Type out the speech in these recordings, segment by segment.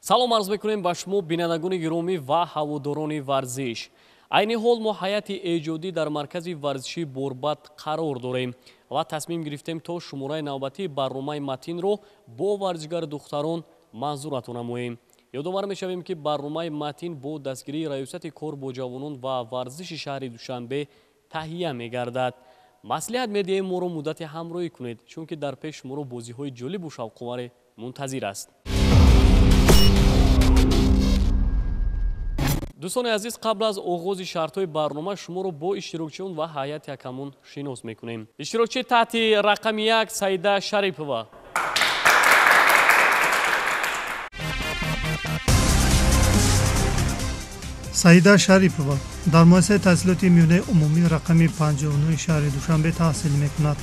салом арз мекунем ба шумо бинандагони гиромӣ ва ҳаводорони варзиш. айни ҳол мо ҳайати эҷодӣ дар маркази варзиши Борбад қарор дорем ва тасмим гирифтем то шумораи навбатии барномаи матнро бо варзишгари духтарон манзуратон намоем. ёдовар мешавем ки барномаи матн бо дастгирии раёсати кор бо ҷавонон ва варзиши шаҳри Душанбе таҳия мегардад. маслиҳат медиҳем моро муддати ҳамроҳӣ кунед, чунки дар пеш шуморо бозиҳои ҷолибу шавқоваре мунтазир аст. дӯстони азиз, қабл аз оғози шартҳои барнома шуморо бо иштирокчиён ва ҳайати ҳакамон шинос мекунем. иштирокчи таҳти рақами 1 Саида Шарипова. Саида Шарипова дар муассисаи таҳсилоти миёнаи умумии рақами 59 шаҳри Душанбе таҳсил мекунад.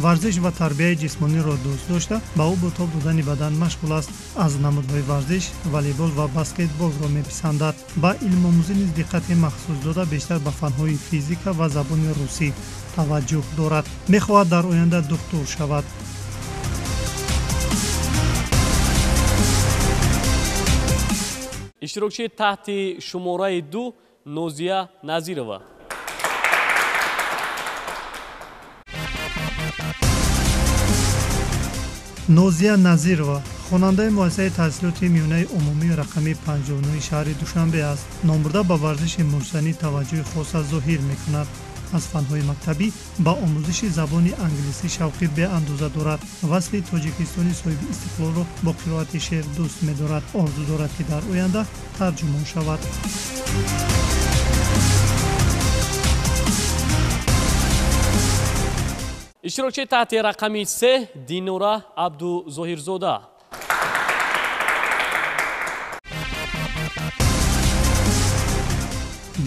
варзиш ва тарбияи ҷисмониро дӯст дошта, ба ӯ бо тоб додани бадан машғул аст. аз намудҳои варзиш, волейбол ва баскетболро меписандад. ба илмомӯзӣ низ диққати махсус дода, бештар ба фанҳои физика ва забони русӣ таваҷҷӯҳ дорад. мехоҳад дар оянда духтур шавад. иштирокчи таҳти шумораи 2 Нозия Назирова. нозия Назирова хонандаи муассисаи таҳсилоти миёнаи умумии рақами 59 шаҳри Душанбе аст. номбурда ба варзиши мушзанӣ таваҷҷӯҳи хоса зоҳир мекунад. аз фанҳои мактабӣ ба омӯзиши забони англисӣ шавқи беандоза дорад. васли тоҷикистони соҳиби истиқлолро бо қироати шеър дӯст медорад. орзу дорад ки дар оянда тарҷумон шавад. иштирокчи таҳти рақами 3 Динора Абдузоҳирзода.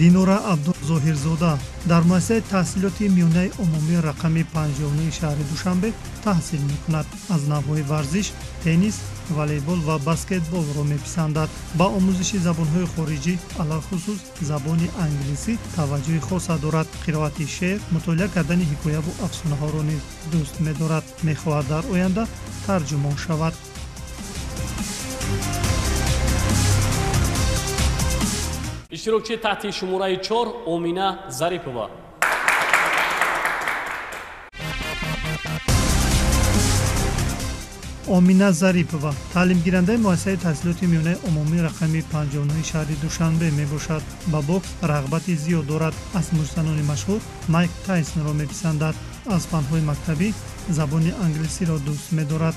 динора абдузоҳирзода дар муассисаи таҳсилоти миёнаи умумии рақами 59 шаҳри Душанбе таҳсил мекунад. аз навъҳои варзиш, теннис, волейбол ва баскетболро меписандад. ба омӯзиши забонҳои хориҷӣ, алахусус забони англисӣ таваҷҷӯҳи хоса дорад. қироати шеър, мутолиа кардани ҳикояву афсонаҳоро низ дӯст медорад. мехоҳад дар оянда тарҷумон шавад. иштирокчи таҳти шумораи 4 Омина Зарипова. омина Зарипова таълимгирандаи муассисаи таҳсилоти миёнаи умумии рақами 59 шаҳри Душанбе мебошад. ба бокс рағбати зиёд дорад. аз мушзанони машҳур Майк Тайсонро меписандад. аз фанҳои мактабӣ забони англисиро дӯст медорад.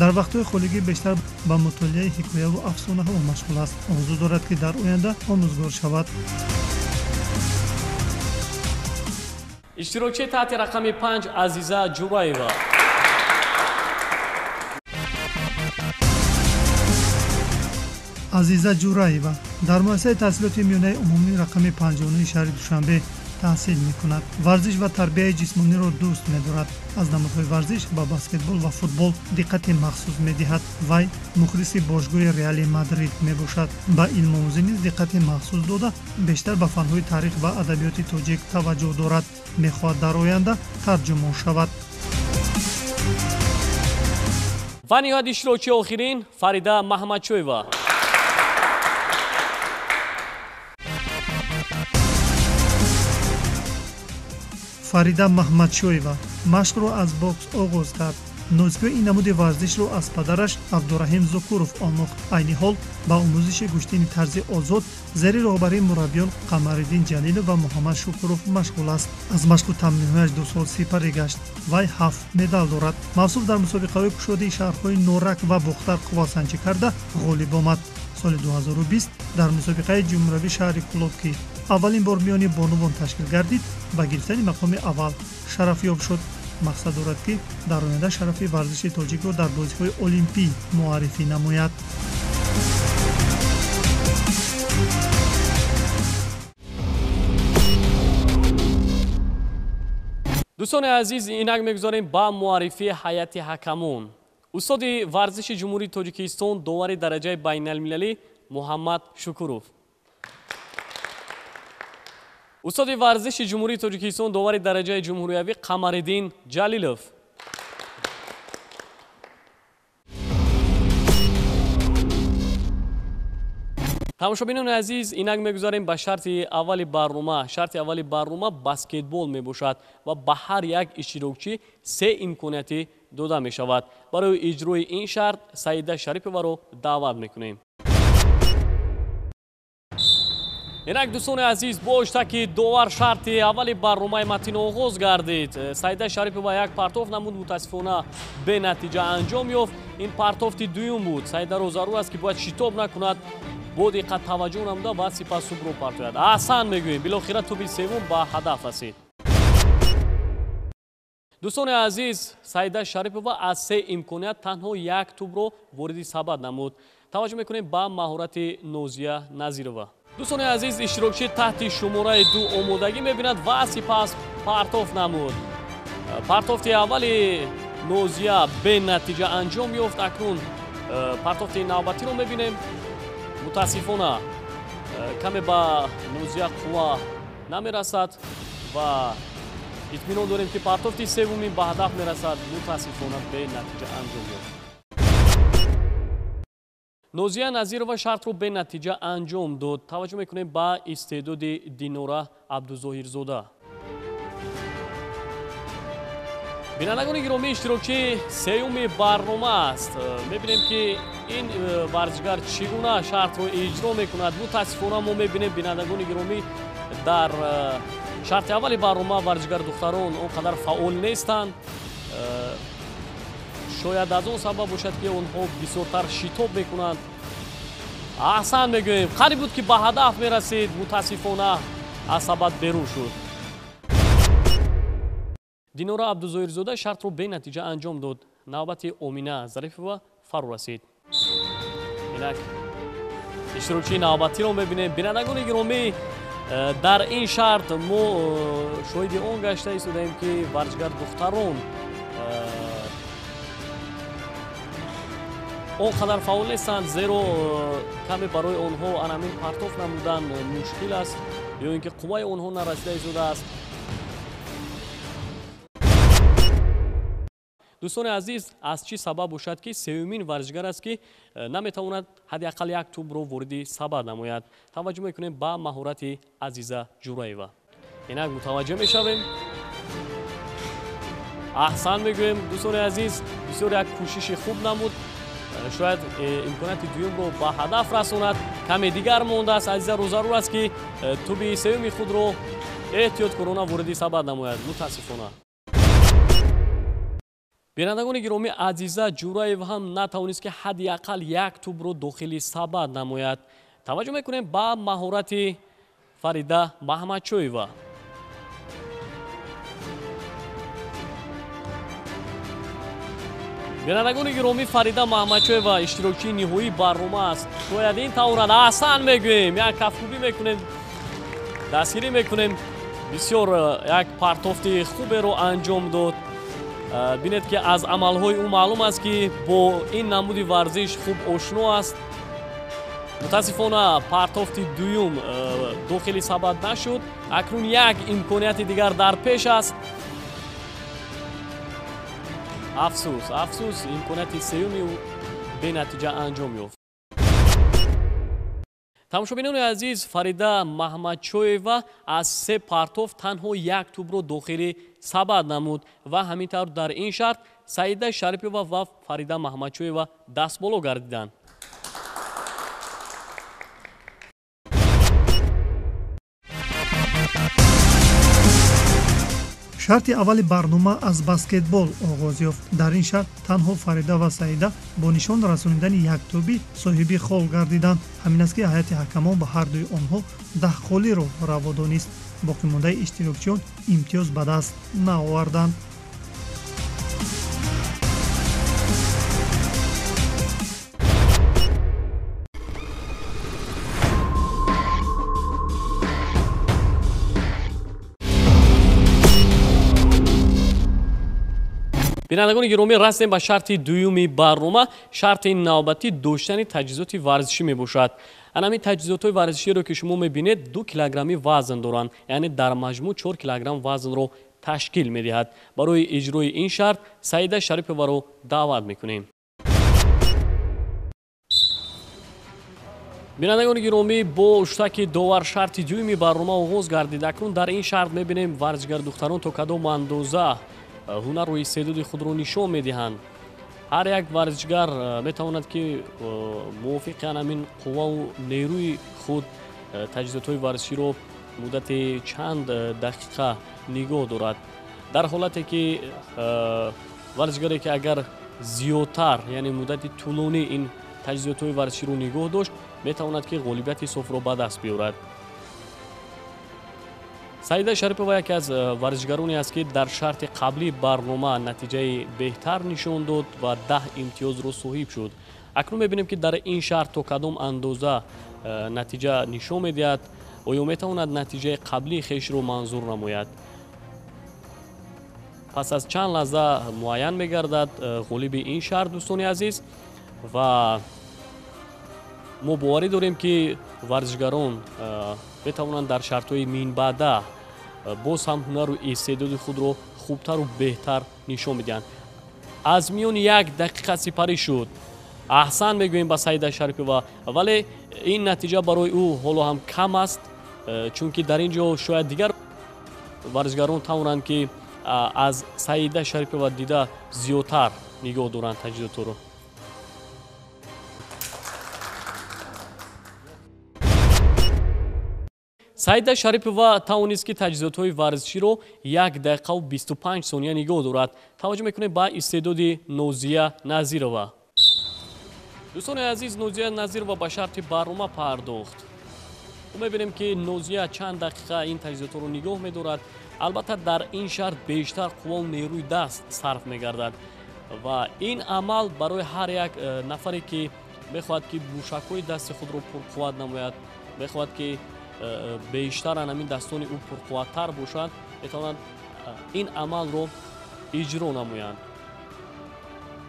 дар вақтҳои холигӣ бештар ба мутолиаи ҳикояву афсонаҳо машғул аст. орзу дорад ки дар оянда омӯзгор шавад. иштирокчи таҳти рақами 5 Азиза Ҷураева. азиза ҷураева дар муассисаи таҳсилоти миёнаи умумии рақами 59 шаҳри Душанбе таҳсил мекунад. варзиш ва тарбияи ҷисмониро дӯст медорад. аз намудҳои варзиш ба баскетбол ва футбол диққати махсус медиҳад. вай мухлиси бошгоҳи Реали Мадрид мебошад. ба илмомӯзӣ низ диққати махсус дода, бештар ба фанҳои таърих ва адабиёти тоҷик таваҷҷӯҳ дорад. мехоҳад дар оянда тарҷумон шавад. ва ниҳоят иштирокчи охирин Фарида Маҳмадчоева. фарида маҳмадшоева машқро аз бокс оғоз кард. нозикҳои ин намуди варзишро аз падараш Абдурахим Зукуров омӯхт. айни ҳол ба омӯзиши куштини тарзи озод зери роҳбарии мураббиён Қамариддин Ҷалилов ва Муҳаммад Шукуров машғул аст. аз машқу тамринҳояш 2 сол сипарӣ гашт. вай 7 медал дорад. мавсуф дар мусобиқаҳои кушодии шаҳрҳои Норак ва Бухтар қуввасанҷӣ карда ғолиб омад. соли 2020 дар мусобиқаи ҷумҳуравии шаҳри Кулобки аввалин бор миёни бонувон ташкил гардид, ба гирифтани мақоми аввал шарафёб шуд. мақсад дорад ки дар оянда шарафи варзиши тоҷикро дар бозиҳои олимпӣ муаррифӣ намояд. дӯстони азиз, инак мегузорем ба муаррифии ҳайати ҳакамон. устоди варзиши ҷумҳурии Тоҷикистон, довари дараҷаи байналмилалӣ Муҳаммад Шукуров. устоди варзиши ҷумҳурии Тоҷикистон, довари дараҷаи ҷумҳуриявӣ Қамариддин Ҷалилов. тамошобинони азиз, инак мегузарем ба шарти аввали барнома. Шарти аввали барнома баскетбол мебошад ва ба ҳар як иштирокчӣ 3 имконияти дода мешавад. Барои иҷрои ин шарт Саида Шариповаро даъват мекунем. инак дӯстони азиз, бошта ки довар шарти аввали барномаи матн оғоз гардид. Саида Шарипова як партофт намуд, мутаассифона бенатиҷа анҷом ёфт. ин партофти дуюм буд. Саидаро зарур аст ки бояд шитоб накунад, бо диққат таваҷҷӯҳ намуда баъд сипас субро партояд. аҳсан мегӯем, билохира туби севум ба ҳадаф расид. дӯстони азиз, Саида Шарипова аз 3 имконият танҳо як тубро вориди сабад намуд. таваҷҷӯҳ мекунем ба маҳорати Нозия Назирова. дӯстони азиз, иштирокчӣ таҳти шумораи 2 омодагӣ мебинад ва сипас партофт намуд. партофти аввали Нозия бенатиҷа анҷом ёфт. акнун партофти навбатиро мебинем. мутаассифона каме ба Нозия қувва намерасад ва итминон дорем ки партофти севумин ба ҳадаф мерасад. мутаассифона бенатиҷа анҷом ёфт. Нозия Назирова шартро бенатиҷа анҷом дод. таваҷҷӯҳ мекунем ба истеъдоди Динора Абдузоҳирзода. бинандагони гиромӣ, иштирокчӣ сеюми барнома аст. мебинем ки ин варзишгар чӣ гуна шартро иҷро мекунад. мутаассифона мо мебинем бинандагони гиромӣ дар шарти аввали барнома варзишгар духтарон он қадар фаъол нестанд. шояд аз он сабаб бошад ки онҳо бисёртар шитоб мекунанд. аҳсан мегӯем, қариб буд ки ба ҳадаф мерасид. мутаассифона аз сабад берун шуд. Динора Абдузоҳирзода шартро бенатиҷа анҷом дод. навбати Омина Зарифова фару расид. инак иштирокчии навбатиро мебинем. бинандагони гиромӣ, дар ин шарт мо шоҳиди он гашта истодаем ки варзишгар духтарон он қадар фаъол нестанд, зеро каме барои онҳо анамин партофт намудан мушкил аст ё ин ки қувваи онҳо нарасида истодааст. дӯстони азиз, аз чӣ сабаб бошад ки сеюмин варзишгар аст ки наметавонад ҳадди ақал як тубро вориди сабад намояд. таваҷҷӯҳ мекунем ба маҳорати Азиза Ҷураева. инак мутаваҷҷӯҳ мешавем. аҳсан мегӯем. дӯстони азиз, бисёр як кӯшиши хуб намуд. шояд имконияти дуюмро ба ҳадаф расонад. каме дигар мондааст. Азизаро зарур аст ки туби сеюми худро эҳтиёткорона вориди сабад намояд. мутаассифона. бинандагони гиромӣ, Азиза Ҷураева ҳам натавонист ки ҳадди ақал як тубро дохили сабад намояд. таваҷҷӯҳ мекунем ба маҳорати Фарида Маҳмадчоева. бинандагони гиромӣ, Фарида Маҳмадчоева иштирокчии ниҳоии барнома аст. шояд ин тавонад. аҳсан мегӯем. як кафкубӣ мекунем, дастгирӣ мекунем. бисёр як партофти хуберо анҷом дод. бинед ки аз амалҳои ӯ маълум аст ки бо ин намуди варзиш хуб ошно аст. мутаассифона партофти дуюм дохили сабад нашуд. акнун як имконияти дигар дар пеш аст. афсус, имконияти сеюми ӯ бенатиҷа анҷом ёфт. тамошобинони азиз, Фарида Маҳмадчоева аз 3 партофт танҳо як тубро дохили сабад намуд ва ҳамин тавр дар ин шарт Саида Шарипова ва Фарида Маҳмадчоева дастболо гардиданд. шарти аввали барнома аз баскетбол оғоз ёфт. дар ин шарт танҳо Фарида ва Саида бо нишон расонидани яктубӣ соҳиби хол гардиданд. ҳамин аст ки ҳайати ҳакамон ба ҳардуи онҳо 10 холиро раво донист. боқимондаи иштирокчиён имтиёз ба даст наоварданд. бинандагони гиромӣ, растем ба шарти дуюми барнома. шарти навбатӣ доштани таҷҳизоти варзишӣ мебошад. анамин таҷҳизотҳои варзиширо ки шумо мебинед 2 килограмми вазн доранд, яъне дар маҷмӯъ 4 килограмм вазнро ташкил медиҳад. барои иҷрои ин шарт Саида Шариповаро даъват мекунем. бинандагони гиромӣ бо штаки довар шарти дюйми барнома оғоз гардид. Акнун дар ин шарт мебинем варзишгар духтарон то кадом андоза ҳунару истеъдоди худро нишон медиҳанд. ҳар як варзишгар метавонад ки мувофиқи анамин қувваву нерӯи худ таҷҳизотҳои варзиширо муддати чанд дақиқа нигоҳ дорад. дар ҳолате ки варзишгаре ки агар зиёдтар яъне муддати тӯлонӣ ин таҷҳизотҳои варзиширо нигоҳ дошт, метавонад ки ғолибияти софро ба даст биёрад. Саида Шарипова яке аз варзишгароне аст ки дар шарти қаблии барнома натиҷаи беҳтар нишон дод ва 10 имтиёзро соҳиб шуд. Акнун мебинем ки дар ин шарт то кадом андоза натиҷа нишон медиҳад, оё метавонад натиҷаи қаблии хешро манзур намояд. пас аз чанд лаҳза муайян мегардад ғолиби ин шарт, дӯстони азиз, ва мо боварӣ дорем ки варзишгарон метавонанд дар шартҳои минбаъда боз ҳам ҳунару истеъдоди худро хубтару беҳтар нишон медиҳанд. аз миёни 1 дақиқа сипарӣ шуд. аҳсан мегӯем ба Саида Шарипова, вале ин натиҷа барои ӯ ҳоло ҳам кам аст, чунки дар ин ҷо шояд дигар варзишгарон тавонанд ки аз Саида Шарипова дида зиёдтар нигоҳ доранд таҷҳизотҳоро. Саида Шарипова тавонист ки таҷҳизотҳои варзиширо 1 дақиқаву 25 сония нигоҳ дорад. таваҷҷӯҳ мекунем ба истеъдоди Нозия Назирова. дӯстони азиз, Нозия Назирова ба шарти барнома пардохт. мебинем ки Нозия чанд дақиқа ин таҷҳизотҳоро нигоҳ медорад. албатта дар ин шарт бештар қувваву нерӯи даст сарф мегардад ва ин амал барои ҳар як нафаре ки мехоҳад ки мушакҳои дасти худро пурқувват намояд, мехоҳад ки бештар анамин дастони ӯ пурқувваттар бошад, метавонанд ин амалро иҷро намоянд.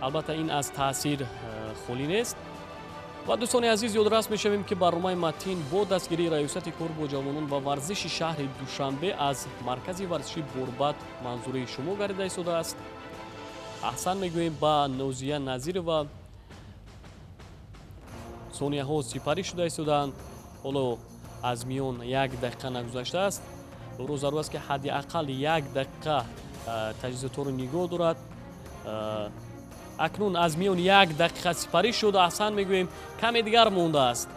албатта ин аз таъсир холӣ нест. ва дӯстони азиз, ёдрас мешавем ки барномаи матин бо дастгирии раёсати кор бо ҷавонон ва варзиши шаҳри Душанбе аз маркази варзиши Борбад манзураи шумо гардида истодааст. аҳсан мегӯем ба Нозия Назирова. сонияҳо сипарӣ шуда истодаанд. ҳоло аз миён 1 дақиқа нагузаштааст. ӯро зарур аст ки ҳадди ақал 1 дақиқа таҷҳизотҳоро нигоҳ дорад. акнун аз миён 1 дақиқа сипарӣ шуд. аҳсан мегӯем. каме дигар мондааст.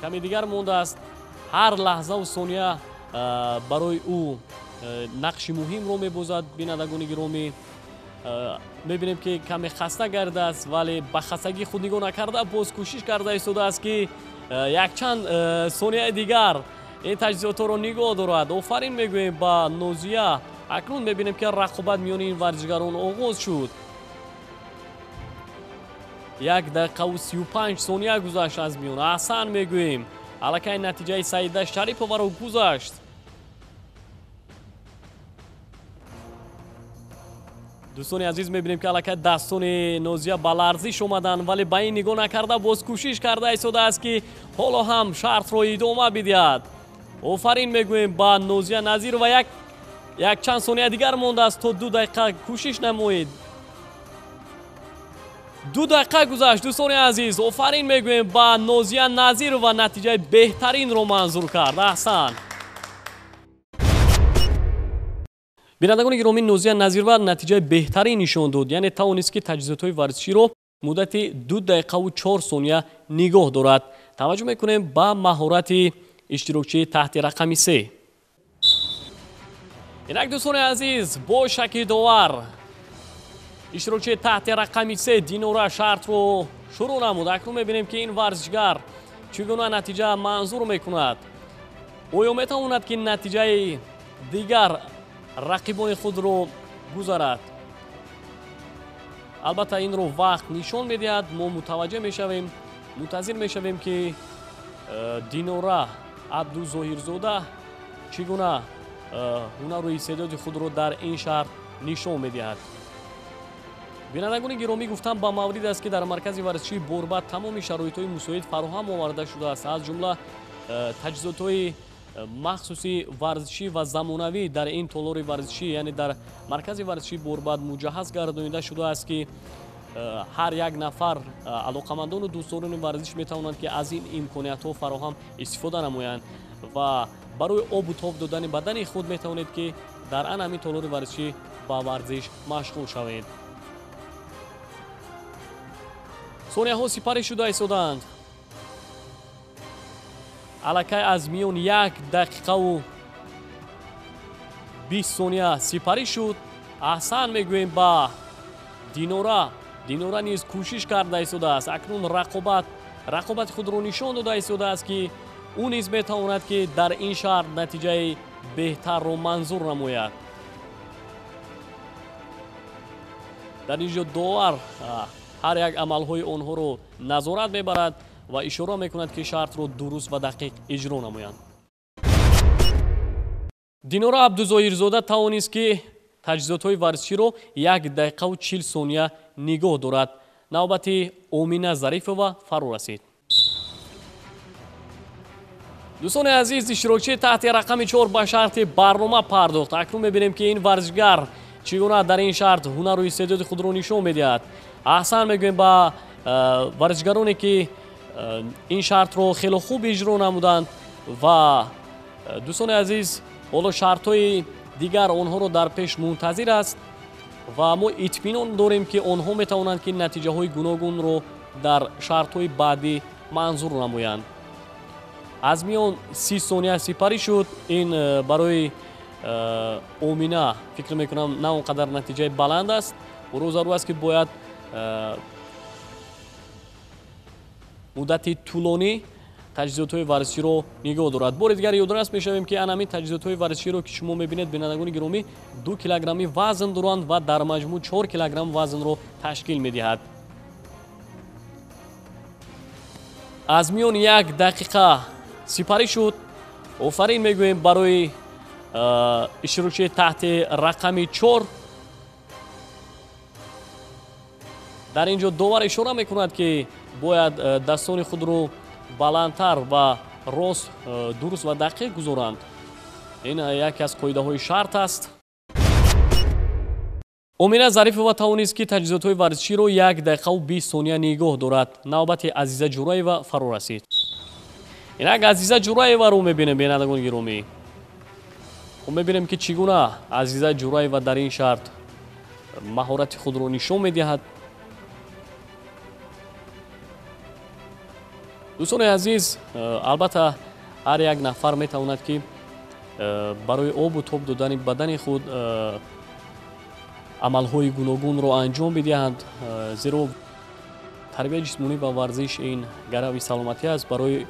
каме дигар мондааст. ҳар лаҳзаву сония барои ӯ нақши муҳимро мебозад. бинандагони гиромӣ, мебинем ки каме хаста гардааст, вале ба хастагии худ нигоҳ накарда боз кӯшиш карда истодааст ки якчанд сонияи дигар ин таҷҳизотҳоро нигоҳ дорад. офарин мегӯем ба Нозия. акнун мебинем ки рақобат миёни ин варзишгарон оғоз шуд. 1 дақиқаву 35 сония гузашт аз миён. аҳсан мегӯем. аллакай натиҷаи Саида Шариповаро гузашт. дӯстони азиз, мебинем ки аллакай дастони Нозия ба ларзиш омаданд, вале ба ин нигоҳ накарда боз кӯшиш карда истодааст ки ҳоло ҳам шартро идома бидиҳад. офарин мегӯем ба Нозия Назирова. якчанд сония дигар мондааст то 2 дақиқа кӯшиш намоед. 2 дақиқа гузашт. дӯстони азиз, офарин мегӯем ба Нозия Назирова. натиҷаи беҳтаринро манзур кард. аҳсан. бинандагони гиромӣ, Нозия Назирова натиҷаи беҳтарин нишон дод, яъне тавонист ки таҷҳизотҳои варзиширо муддати 2 дақиқаву 4 сония нигоҳ дорад. таваҷҷӯҳ мекунем ба маҳорати иштирокчии таҳти рақами 3. инак дӯстони азиз, бо шакли довар иштирокчии таҳти рақами 3 Динора шартро шурӯъ намуд. акнун мебинем ки ин варзишгар чӣ гуна натиҷа манзур мекунад. оё метавонад ки натиҷаи дигар рақибони худро гузарад. албатта инро вақт нишон медиҳад. мо мутаваҷҷеҳ мешавем, мунтазир мешавем ки Динора Абду Зоҳирзода чӣ гуна ҳунару истеъдоди худро дар ин шаҳр нишон медиҳад. бинандагони гиромӣ, гуфтам ба маврид аст ки дар маркази варзишии Борбад тамоми шароитҳои мусоид фароҳам оварда шудааст. аз ҷумла таҷҳизотҳои махсуси варзишӣ ва замонавӣ дар ин толори варзишӣ, яъне дар маркази варзишии Борбад муҷаҳҳаз гардонида шудааст ки ҳар як нафар алоқамандону дӯстдорони варзиш метавонанд ки аз ин имкониятҳо фароҳам истифода намоянд ва барои обу тоб додани бадани худ метавонед ки дар ан ҳамин толори варзишӣ ба варзиш машғул шавед. сонияҳо сипарӣ шуда истоданд. аллакай аз миён 1 дақиқаву 20 сония сипарӣ шуд. аҳсан мегӯем ба Динора. Динора низ кӯшиш карда истодааст. акнун рақобати худро нишон дода истодааст ки ӯ низ метавонад ки дар ин шаҳр натиҷаи беҳтарро манзур намояд. дар ин ҷо довар ҳар як амалҳои онҳоро назорат мебарад ва ишора мекунад ки шартро дуруст ва дақиқ иҷро намоянд. Динора Абдузоирзода тавонист ки таҷҳизотҳои варзиширо 1 дақиқаву 40 сония нигоҳ дорад. навбати Омина Зарифова фаро расид. дӯстони азиз, иштирокчии таҳти рақами 4 ба шарти барнома пардохт. акнун мебинем ки ин варзишгар чӣ гуна дар ин шарт ҳунару истеъдоди худро нишон медиҳад. аҳсан мегӯем ба варзишгароне ки ин шартро хело хуб иҷро намуданд ва дӯстони азиз, ҳоло шартҳои дигар онҳоро дар пеш мунтазир аст ва мо итминон дорем ки онҳо метавонанд ки натиҷаҳои гуногунро дар шартҳои баъдӣ манзур намоянд. аз миён 30 сония сипарӣ шуд. ин барои Омина фикр мекунам на он қадар натиҷаи баланд аст. рӯзарӯ аст ки бояд муддати тӯлонӣ таҷҳизотҳои варзиширо нигоҳ дорад. бори дигар ёдорас мешавем ки ан ҳамин таҷҳизотҳои варзиширо ки шумо мебинед, бинандагони гиромӣ, 2 килограмми вазн доранд ва дар маҷмӯъ 4 килограмм вазнро ташкил медиҳад. аз миён 1 дақиқа сипарӣ шуд. офарин мегӯем барои иштирокчии таҳти рақами 4. дар ин ҷо довар ишора мекунад ки бояд дастони худро баландтар ва рост, дуруст ва дақиқ гузоранд. ин яке аз қоидаҳои шарт аст. Омина Зарифова тавонист ки таҷҳизотҳои варзиширо 1 дақиқаву 20 сония нигоҳ дорад. навбати Азиза Ҷураева фаро расид. инак Азиза Ҷураеваро мебинем, бинандагони гиромӣ. мебинем ки чӣ гуна Азиза Ҷураева дар ин шарт маҳорати худро нишон медиҳад. дӯстони азиз, албатта ҳар як нафар метавонад ки барои обу тоб додани бадани худ амалҳои гуногунро анҷом бидиҳанд, зеро тарбияи ҷисмонӣ ва варзиш ин гарави саломатӣ аст. барои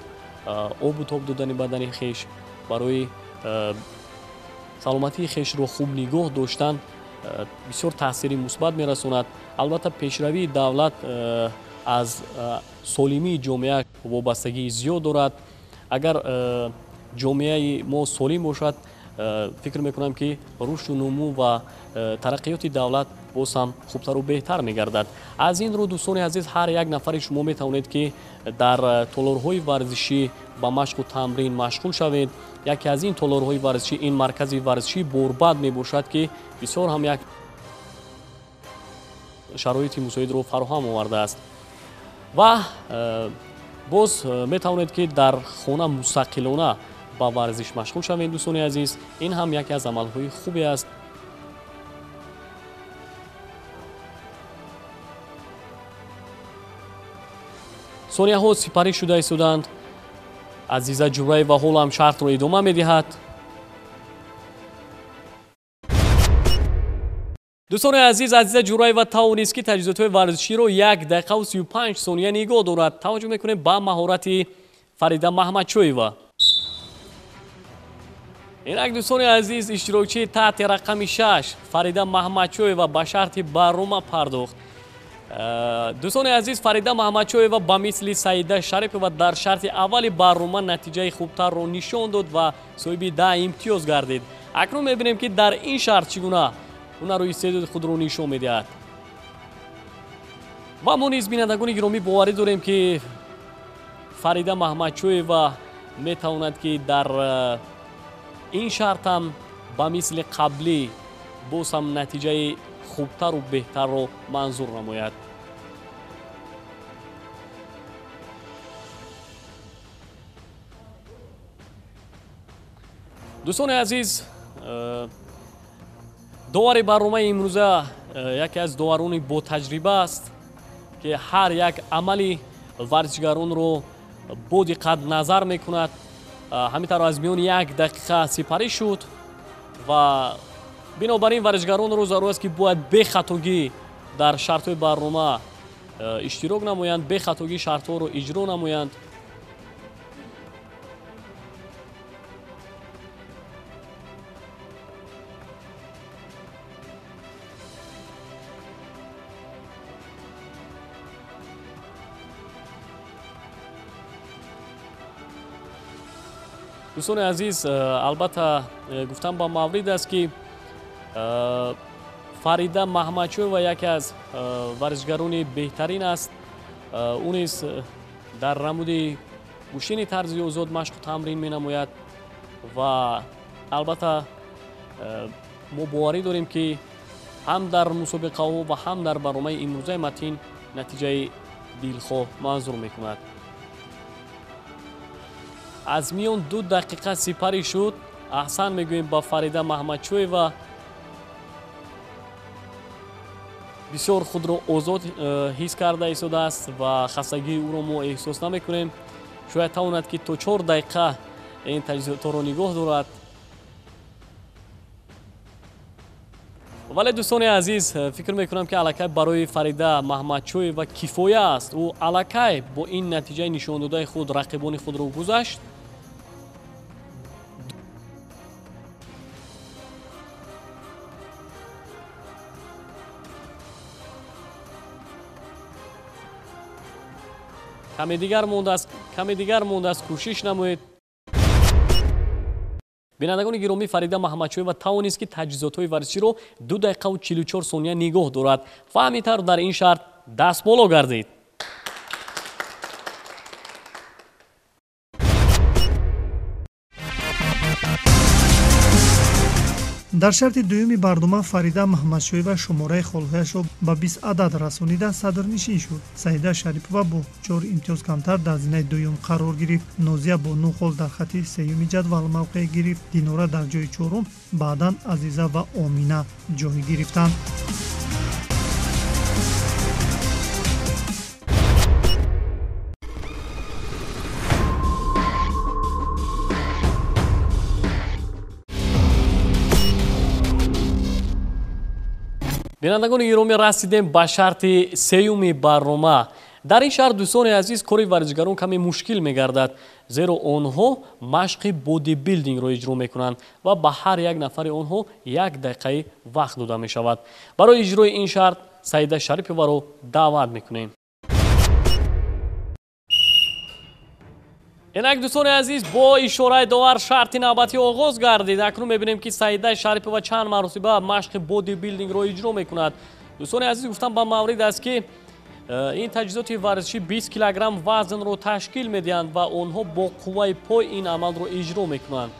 обу тоб додани бадани хеш, барои саломатии хешро хуб нигоҳ доштан бисёр таъсири мусбат мерасонад. албатта пешравии давлат аз солимии ҷомеа вобастагии зиёд дорад. агар ҷомеаи мо солим бошад, фикр мекунам ки рушду нумӯ ва тараққиёти давлат боз ҳам хубтару беҳтар мегардад. аз ин рӯ дӯстони азиз, ҳар як нафари шумо метавонед ки дар толорҳои варзишӣ ба машқу тамрин машғул шавед. яке аз ин толорҳои варзишӣ ин маркази варзишии Борбад мебошад ки бисёр ҳам як шароити мусоидро фароҳам овардааст. ва боз метавонед ки дар хона мустақилона ба варзиш машғул шавед. дӯстони азиз, ин ҳам яке аз амалҳои хубе аст. сонияҳо сипарӣ шуда истоданд. Азиза Ҷураева ҳол ҳам шартро идома медиҳад. дӯстони азиз, Азиза Ҷураева тавонист ки таҷҳизотҳои варзиширо 1 дақиқаву 35 сония нигоҳ дорад. таваҷҷӯҳ мекунем ба маҳорати Фарида Маҳмадчоева. инак дӯстони азиз, иштирокчии таҳти рақами 6 Фарида Маҳмадчоева ба шарти барнома пардохт. дӯстони азиз, Фарида Маҳмадчоева ба мисли Саида Шарипова дар шарти аввали барнома натиҷаи хубтарро нишон дод ва соҳиби 10 имтиёз гардид. акнун мебинем ки дар ин шарт чӣ гуна ҳунару истеъдоди худро нишон медиҳад. ва мо низ бинандагони гиромӣ боварӣ дорем ки Фарида Маҳмадчоева метавонад ки дар ин шарт ҳам ба мисли қаблӣ боз ҳам натиҷаи хубтару беҳтарро манзур намояд. дӯстони азиз, довари барномаи имрӯза яке аз доварони ботаҷриба аст ки ҳар як амали варзишгаронро бо диққат назар мекунад. ҳамин тавр аз миёни 1 дақиқа сипарӣ шуд ва бинобар ин варзишгаронро зарур аст ки бояд бехатогӣ дар шартҳои барнома иштирок намоянд, бехатогӣ шартҳоро иҷро намоянд. дӯстони азиз, албатта гуфтам ба маврид аст ки Фарида Маҳмадчоева яке аз варзишгарони беҳтарин аст. ӯ низ дар намуди кӯшини тарзи озод машқу тамрин менамояд ва албатта мо боварӣ дорем ки ҳам дар мусобиқаҳо ва ҳам дар барномаи имрӯзаи матин натиҷаи дилхоҳ манзур мекунад. аз миён 2 дақиқа сипарӣ шуд. аҳсан мегӯем ба Фарида Маҳмадчоева. бисёр худро озод ҳис карда истодааст ва хастагии ӯро мо эҳсос намекунем. шояд тавонад ки то 4 дақиқа ин таҷҳизотро нигоҳ дорад. вале дӯстони азиз, фикр мекунам ки аллакай барои Фарида Маҳмадчоева кифоя аст. ӯ аллакай бо ин натиҷаи нишондодаи худ рақибони худро гузашт. каме дигар мондааст, кӯшиш намоед. бинандагони гиромӣ, Фарида Маҳмадчоева тавонист ки таҷҳизотҳои варзиширо 2 дақиқаву 44 сония нигоҳ дорад ва ҳамин тавр дар ин шарт дастболо гардид. дар шарти дуюми барнома Фарида Маҳмадчоева шумораи холҳояшро ба 20 адад расонида садрнишин шуд. Саида Шарипова бо 4 имтиёз камтар дар зинаи дуюм қарор гирифт. Нозия бо 9 хол дар хатти сеюми ҷадвал мавқеъ гирифт. Динора дар ҷои чорум, баъдан Азиза ва Омина ҷой гирифтанд. бинандагони гиромӣ, расидем ба шарти сеюми барнома. дар ин шарт дӯстони азиз, кори варзишгарон каме мушкил мегардад, зеро онҳо машқи бодибилдингро иҷро мекунанд ва ба ҳар як нафари онҳо 1 дақиқаи вақт дода мешавад. барои иҷрои ин шарт Саида Шариповаро даъват мекунем. инак дӯстони азиз, бо ишораи довар шарти навбатӣ оғоз гардид. акнун мебинем ки Саида Шарипова чанд маротиба машқи бодибилдингро иҷро мекунад. дӯстони азиз, гуфтам ба маврид аст ки ин таҷҳизоти варзишӣ 20 килограмм вазнро ташкил медиҳанд ва онҳо бо қувваи пой ин амалро иҷро мекунанд.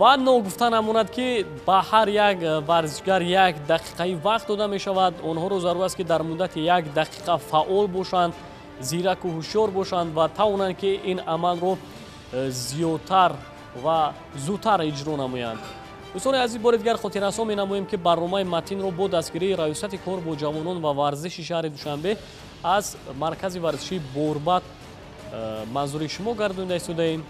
ва ногуфта намонад ки ба ҳар як варзишгар 1 дақиқаи вақт дода мешавад. онҳоро зарур аст ки дар муддати 1 дақиқа фаъол бошанд, зираку ҳушёр бошанд ва тавонанд ки ин амалро зиёдтар ва зудтар иҷро намоянд. дӯстони азиз, бори дигар хотиррасон менамоем ки барномаи матинро бо дастгирии раёсати кор бо ҷавонон ва варзиши шаҳри Душанбе аз маркази варзишии Борбад манзури шумо гардонида истодаем.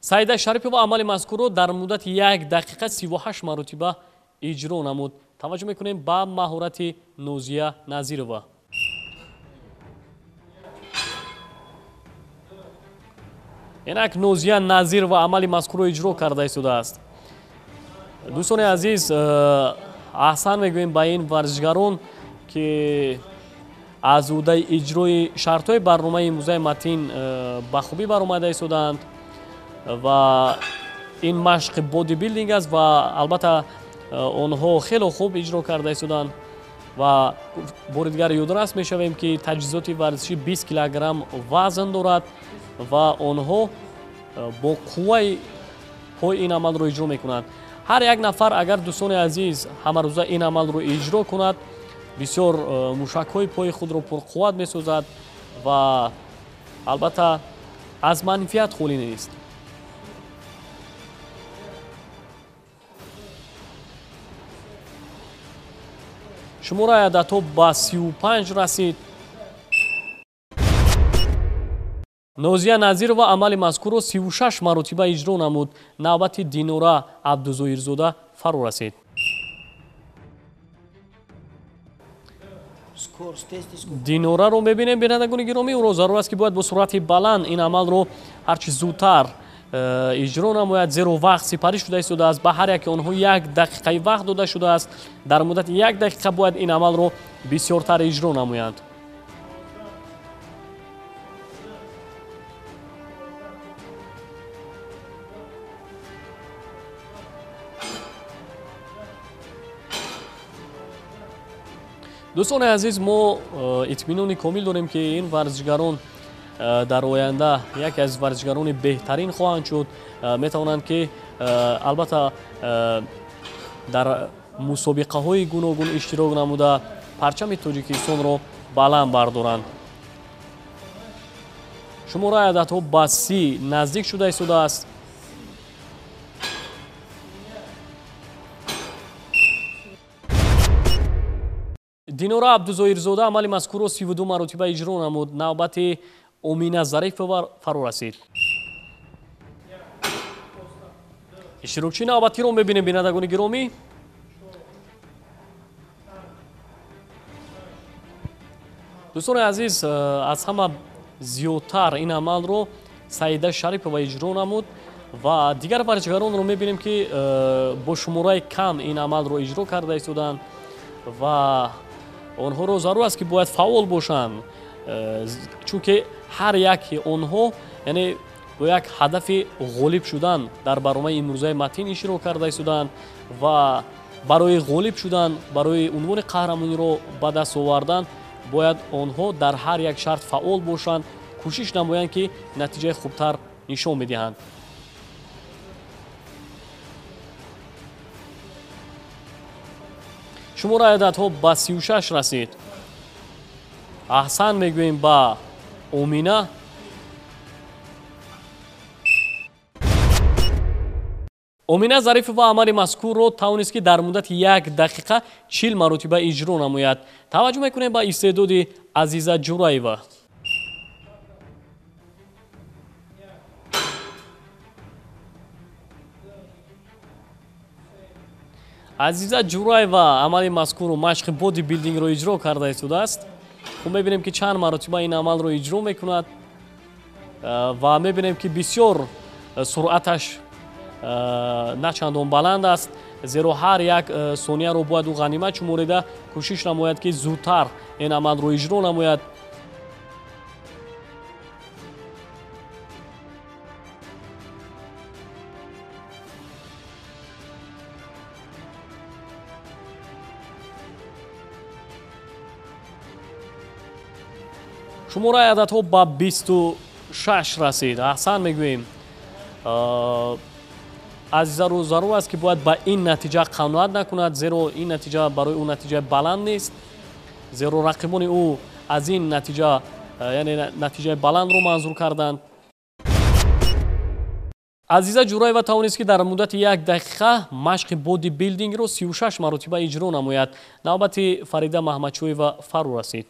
Саида Шарипова амали мазкурро дар муддати 1 дақиқа 38 маротиба иҷро намуд. таваҷҷӯҳ мекунем ба маҳорати Нозия Назирова. инак Нозия Назирова амали мазкурро иҷро карда истодааст. дӯстони азиз, аҳсан мегӯем ба ин варзишгарон ки аз ӯдаи иҷрои шартҳои барномаи имрӯзаи матин ба хубӣ баромада истодаанд ва ин машқи бодибилдинг аст ва албатта онҳо хело хуб иҷро карда истоданд ва бори дигар ёдорас мешавем ки таҷҳизоти варзишӣ 20 килограмм вазн дорад ва онҳо бо қувваи пой ин амалро иҷро мекунанд. ҳар як нафар агар дӯстони азиз ҳамарӯза ин амалро иҷро кунад, бисёр мушакҳои пои худро пурқувват месозад ва албатта аз манфиат холӣ нест. шумораи ададҳо ба 35 расид. нозия назирова амали мазкурро 36 маротиба иҷро намуд. навбати Динора Абдузоирзода фаро расид. Динораро мебинем, бинандагони гиромӣ, ӯро зарур аст ки бояд бо суръати баланд ин амалро ҳарчи зудтар иҷро намояд, зеро вақт сипарӣ шуда истодааст. ба ҳар яки онҳо 1 дақиқаи вақт дода шудааст. дар муддати 1 дақиқа бояд ин амалро бисёртар иҷро намоянд. дӯстони азиз, мо итминони комил дорем ки ин варзишгарон дар оянда яке аз варзишгарони беҳтарин хоҳанд шуд. Метавонанд ки албатта дар мусобиқаҳои гуногун иштирок намуда парчами Тоҷикистонро баланд бардоранд. шумораи ададҳо ба 30 наздик шуда истодааст. Динора Абдузоирзода амали мазкурро 32 маротиба иҷро намуд. навбати Омина Зарипова фаро расид. иштирокчии навбатиро мебинем, бинандагони гиромӣ. дӯстони азиз, аз ҳама зиёдтар ин амалро Саида Шарипова иҷро намуд ва дигар варзишгаронро мебинем ки бо шумораи кам ин амалро иҷро карда истоданд ва онҳоро зарур аст ки бояд фаъол бошанд, чунки ҳар яки онҳо яъне бо як ҳадафи ғолиб шудан дар барномаи имрӯзаи матин иштирок карда истоданд ва барои ғолиб шудан, барои унвони қаҳрамониро ба даст овардан бояд онҳо дар ҳар як шарт фаъол бошанд, кӯшиш намоянд ки натиҷаи хубтар нишон медиҳанд. шумораи ададҳо ба 36 расид. аҳсан мегӯем ба Омина. Омина Зарипова амали мазкурро тавонист ки дар муддати 1 дақиқа 40 маротиба иҷро намояд. таваҷҷӯҳ мекунем ба истеъдоди Азиза Ҷураева. Азиза Ҷураева амали мазкурро машқи боди билдингро иҷро карда истодааст. хуб мебинем ки чанд маротиба ин амалро иҷро мекунад ва мебинем ки бисёр суръаташ на чандон баланд аст, зеро ҳар як сонияро бояд ӯ ғанимат шуморида кӯшиш намояд ки зудтар ин амалро иҷро намояд. шумораи ададҳо ба 26 расид. аҳсан мегӯем. азизаро зарур аст ки бояд ба ин натиҷа қаноат накунад, зеро ин натиҷа барои ӯ натиҷаи баланд нест, зеро рақибони ӯ аз ин натиҷа яъне натиҷаи баландро манзур карданд. Азиза Ҷураева тавонист ки дар муддати 1 дақиқа машқи боди билдингро 36 маротиба иҷро намояд. навбати Фарида Маҳмадшоева фаро расид.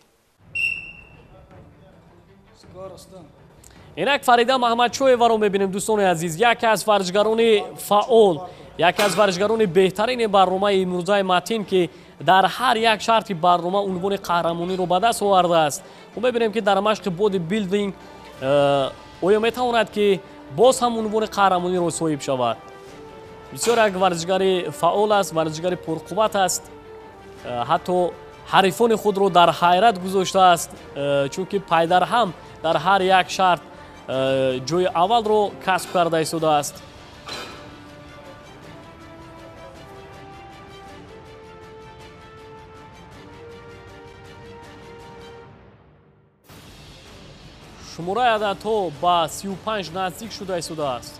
инак Фарида Маҳмадшоеваро мебинем, дӯстони азиз, яке аз варзишгарони фаъол, яке аз варзишгарони беҳтарини барномаи имрӯзаи матин ки дар ҳар як шарти барнома унвони қаҳрамониро ба даст овардааст. мо мебинем ки дар машқи боди билдинг оё метавонад ки боз ҳам унвони қаҳрамониро соҳиб шавад. бисёр як варзишгари фаъол аст, варзишгари пурқувват аст, ҳатто ҳарифони худро дар ҳайрат гузоштааст, чунки пайдар ҳам дар ҳар як шарт ҷои аввалро касб карда истодааст. шумораи ададҳо ба 35 наздик шуда истодааст.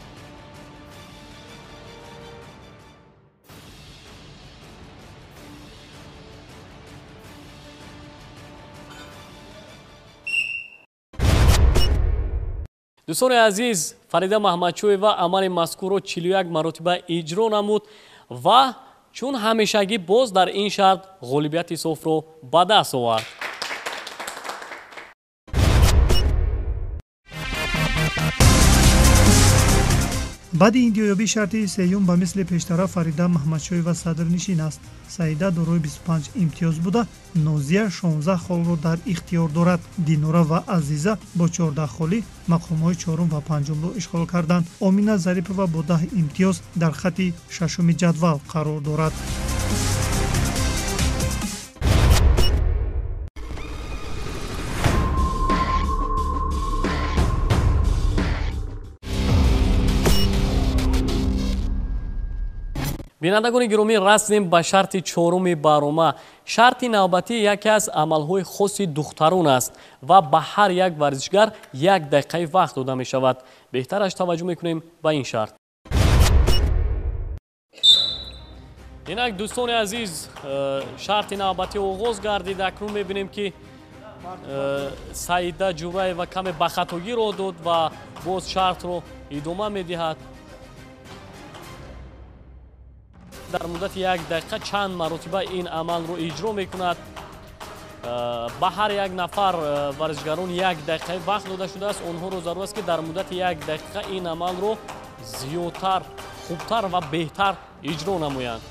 дӯстони азиз, Фарида Маҳмадчӯева амали мазкурро 41 маротиба иҷро намуд ва чун ҳамешагӣ боз дар ин шарт ғолибияти софро ба даст овард. баъди индиёёбии шарти сеюм ба мисли пештара Фарида Маҳмадшоева садрнишин аст. Саида дорои 25 имтиёз буда, Нозия 16 холро дар ихтиёр дорад. Динора ва Азиза бо 14 холӣ мақомҳои чорум ва панҷумро ишғол карданд. Омина Зарипова бо 10 имтиёз дар хатти шашуми ҷадвал қарор дорад. бинандагони гиромӣ, расем ба шарти чоруми барома. Шарти навбатӣ яке аз амалҳои хоси духтарон аст ва ба ҳар як варзишгар 1 дақиқаи вақт дода мешавад. Беҳтараш таваҷҷӯҳ мекунем ба ин шарт. инак дӯстони азиз, шарти навбатӣ оғоз гардид. Акнун мебинем ки Саида Ҷураева каме ба хатогиро дод ва боз шартро идома медиҳад. дар муддати 1 дақиқа чанд маротиба ин амалро иҷро мекунад. ба ҳар як нафар варзишгарон 1 дақиқаи вақт дода шудааст. онҳоро зарур аст ки дар муддати 1 дақиқа ин амалро зиёдтар, хубтар ва беҳтар иҷро намоянд.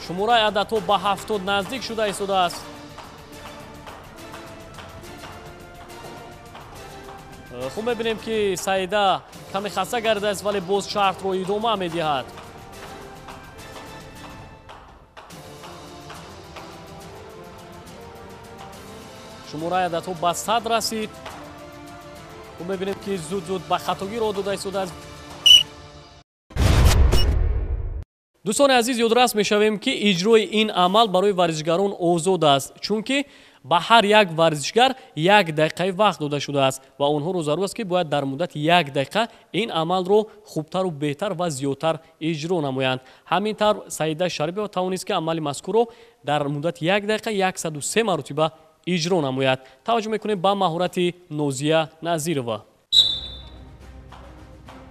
шумораи ададҳо ба 70 наздик шуда истодааст. хуб мебинем ки Саида каме хаста гардидааст, вале боз шартро идома медиҳад. шумораи ададҳо ба 100 расид. хуб мебинем ки зуд ба хатогиро дода истодааст. дӯстони азиз, ёдрас мешавем ки иҷрои ин амал барои варзишгарон озод аст, чунки ба ҳар як варзишгар 1 дақиқаи вақт дода шудааст ва онҳоро зарур аст ки бояд дар муддати 1 дақиқа ин амалро хубтару беҳтар ва зиёдтар иҷро намоянд. ҳамин тавр Саида Шарипова тавонист ки амали мазкурро дар муддати 1 дақиқа 103 маротиба иҷро намояд. таваҷҷӯҳ мекунем ба маҳорати Нозия Назирова.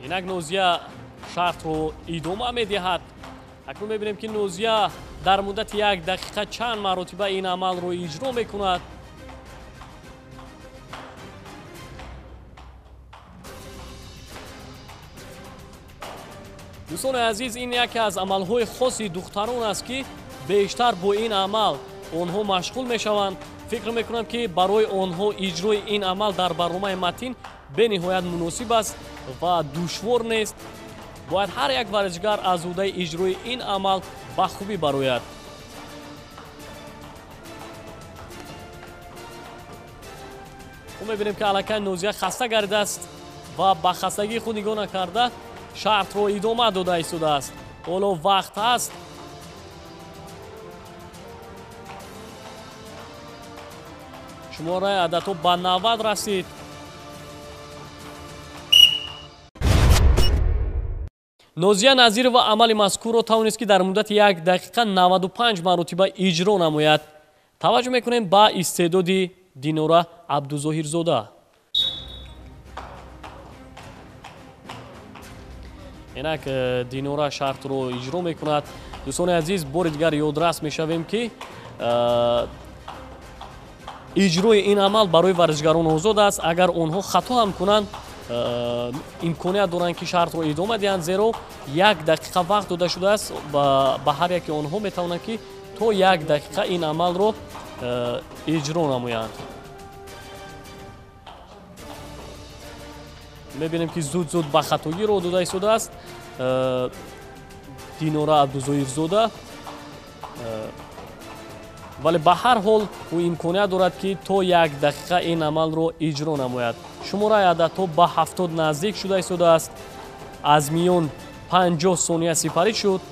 инак Нозия шартро идома медиҳад. акнун мебинем ки Нозия дар муддати 1 дақиқа чанд маротиба ин амалро иҷро мекунад. дӯстони азиз, ин яке аз амалҳои хоси духтарон аст ки бештар бо ин амал онҳо машғул мешаванд. фикр мекунам ки барои онҳо иҷрои ин амал дар барномаи матн бениҳоят муносиб аст ва душвор нест. бояд ҳар як варзишгар аз ӯдаи иҷрои ин амал ба хубӣ барояд. хуб мебинем ки аллакай Нозия хаста гардидааст ва ба хастагии худ нигоҳ накарда шартро идома дода истодааст. ҳоло вақт аст. шумораи ададҳо ба 90 расид. Нозия Назирова амали мазкурро тавонист ки дар муддати 1 дақиқа 95 маротиба иҷро намояд. таваҷҷӯҳ мекунем ба истеъдоди Динора Абдузоҳирзода. инак Динора шартро иҷро мекунад. дӯстони азиз, бори дигар ёдрас мешавем ки иҷрои ин амал барои варзишгарон озод аст. агар онҳо хато ҳам кунанд, имконият доранд ки шартро идома диҳанд, зеро 1 дақиқа вақт дода шудааст. ба ҳар яки онҳо метавонанд ки то 1 дақиқа ин амалро иҷро намоянд. мебинем ки зуд ба хатогиро дода истодааст Динора Абдузоҳирзода, вале ба ҳар ҳол ӯ имконият дорад ки то 1 дақиқа ин амалро иҷро намояд. шумораи ададҳо ба 70 наздик шуда истодааст. аз миён 50 сония сипарӣ шуд.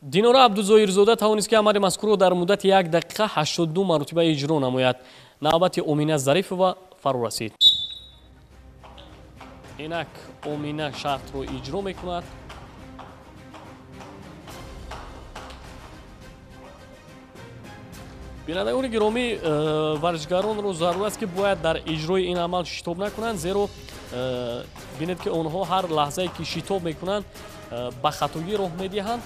Динора Абдузоҳирзода тавонист ки амали мазкурро дар муддати 1 дақиқа 82 маротиба иҷро намояд. навбати Омина Зарипова фаро расид. инак Омина шартро иҷро мекунад. бинандагони гиромӣ, варзишгаронро зарур аст ки бояд дар иҷрои ин амал шитоб накунанд, зеро бинед ки онҳо ҳар лаҳзае ки шитоб мекунанд ба хатогӣ роҳ медиҳанд.